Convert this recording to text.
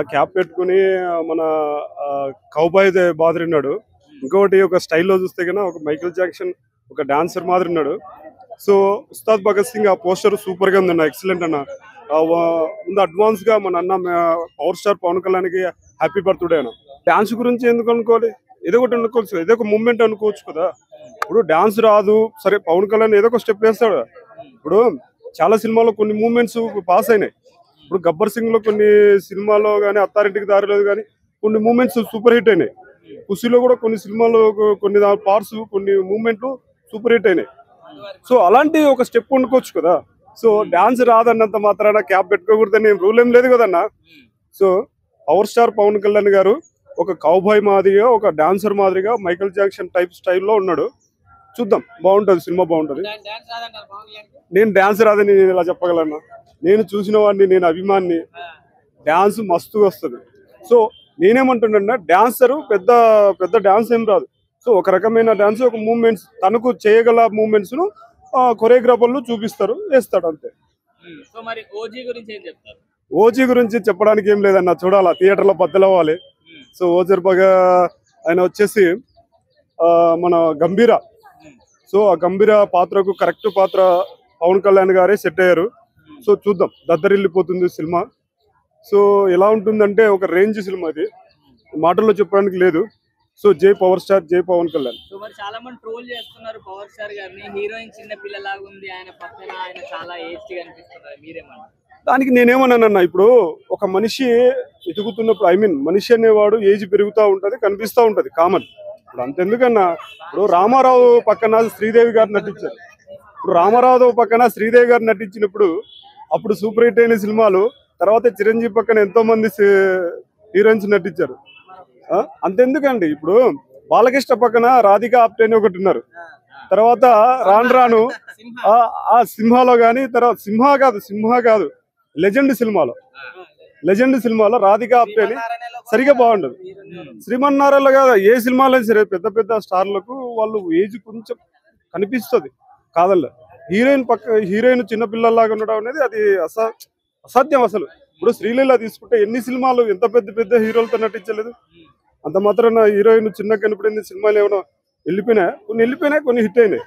Cap పెట్టుకుని మన cowboy మాదిరిన్నాడు. ఇంకొకటి ఒక స్టైల్లో చూస్తే కన్నా ఒక మైకేల్ జాక్సన్ ఒక డాన్సర్ మాదిరిన్నాడు. సో ఉస్తాద్ భగత్ సింగ్ ఆ పోస్టర్ సూపర్ గా ఉందన్న, ఎక్సలెంట్ అన్న. ముందు అడ్వాన్స్ గా మన అన్న పవర్ స్టార్ పవన్ కళ్యాణ్కి హ్యాపీ బర్త్డే అన్న. డాన్స్ గురించి ఎందుకు అనుకోవాలి, ఏదో ఒకటి అనుకోవచ్చు, ఏదో ఒక మూమెంట్ అనుకోవచ్చు కదా. ఇప్పుడు డాన్స్ రాదు సరే, పవన్ కళ్యాణ్ ఏదో ఒక స్టెప్ వేస్తాడు. ఇప్పుడు చాలా సినిమాల్లో కొన్ని మూమెంట్స్ పాస్ అయినాయి. ఇప్పుడు గబ్బర్ సింగ్ లో కొన్ని సినిమాలో కానీ, అత్తారింటికి దారిలో కానీ కొన్ని మూమెంట్స్ సూపర్ హిట్ అయినాయి. ఖుషీలో కూడా కొన్ని సినిమాలు కొన్ని పార్ట్స్ కొన్ని మూమెంట్లు సూపర్ హిట్ అయినాయి. సో అలాంటి ఒక స్టెప్ వండుకోవచ్చు కదా. సో డాన్స్ రాదన్నంత మాత్రాన క్యాప్ పెట్టుకోకూడదని రూల్ ఏం లేదు కదన్న. So power star Pawan Kalyan garu ఒక కౌబాయ్ మాదిరిగా, ఒక డాన్సర్ మాదిరిగా మైకేల్ జాక్సన్ టైప్ స్టైల్లో ఉన్నాడు. చూద్దాం, బాగుంటది, సినిమా బాగుంటది. నేను డాన్స్ రాదని నేను ఇలా చెప్పగలను. నేను చూసిన వాడిని, నేను అభిమాన్ని. డాన్స్ మస్తు వస్తుంది. సో నేనేమంటున్నా, డాన్సరు పెద్ద పెద్ద డాన్స్ ఏం రాదు. సో ఒక రకమైన డాన్స్, ఒక మూమెంట్స్ తనకు చేయగల మూమెంట్స్ ను కొరియోగ్రాఫర్లు చూపిస్తారు, వేస్తాడు అంతే. ఓజీ గురించి చెప్పడానికి ఏం లేదన్న, చూడాలా, థియేటర్ లో బద్దలవ్వాలి. సో ఓజీ బాగా ఆయన వచ్చేసి మన గంభీర. సో ఆ గంభీర పాత్రకు కరెక్ట్ పాత్ర పవన్ కళ్యాణ్ గారే సెట్ అయ్యారు. సో చూద్దాం, దద్దరిల్లిపోతుంది సినిమా. సో ఎలా ఉంటుందంటే ఒక రేంజ్ సినిమా, అది మాటల్లో చెప్పడానికి లేదు. సో జై పవర్ స్టార్, జై పవన్ కళ్యాణ్. సో మరి చాలా మంది ట్రోల్ చేస్తున్నారు పవర్ స్టార్ గారిని, హీరోయిన్ చిన్న పిల్లలాగా ఉంది, ఆయన పక్కన ఆయన చాలా ఏజ్గా అనిపిస్తున్నారు, మీరేమన్నా? దానికి నేనేమన్నానన్నా, ఇప్పుడు ఒక మనిషి ఎదుగుతున్నప్పుడు, మనిషి అనేవాడు ఏజ్ పెరుగుతూ ఉంటది, కనిపిస్తూ ఉంటది, కామన్. ఇప్పుడు అంతెందుకన్నా, ఇప్పుడు రామారావు పక్కన శ్రీదేవి గారు నటించారు. ఇప్పుడు రామారావు పక్కన శ్రీదేవి గారు నటించినప్పుడు అప్పుడు సూపర్ హిట్ అయిన సినిమాలు. తర్వాత చిరంజీవి పక్కన ఎంతో మంది హీరోయిన్స్ నటించారు. అంతెందుకండి, ఇప్పుడు బాలకృష్ణ పక్కన రాధికా ఆప్టే అని ఒకటి ఉన్నారు. తర్వాత రాను రాను ఆ సింహాలో కానీ, తర్వాత సింహ కాదు లెజెండ్ సినిమాలో రాధికా ఆప్టే అని సరిగా బాగుండదు. శ్రీమన్నారాయణ కాదు, ఏ సినిమాలో సరే పెద్ద పెద్ద స్టార్లకు వాళ్ళు ఏజ్ కొంచెం కనిపిస్తుంది కాదల్ల. హీరోయిన్ చిన్నపిల్లలాగా ఉండడం అనేది అది అసాధ్యం అసలు. ఇప్పుడు శ్రీలీల తీసుకుంటే ఎన్ని సినిమాలు, ఎంత పెద్ద పెద్ద హీరోలతో నటించలేదు. అంత మాత్రాన హీరోయిన్ చిన్న కనిపడింది. సినిమాలు ఏమైనా వెళ్ళిపోయినాయి, కొన్ని హిట్ అయినాయి.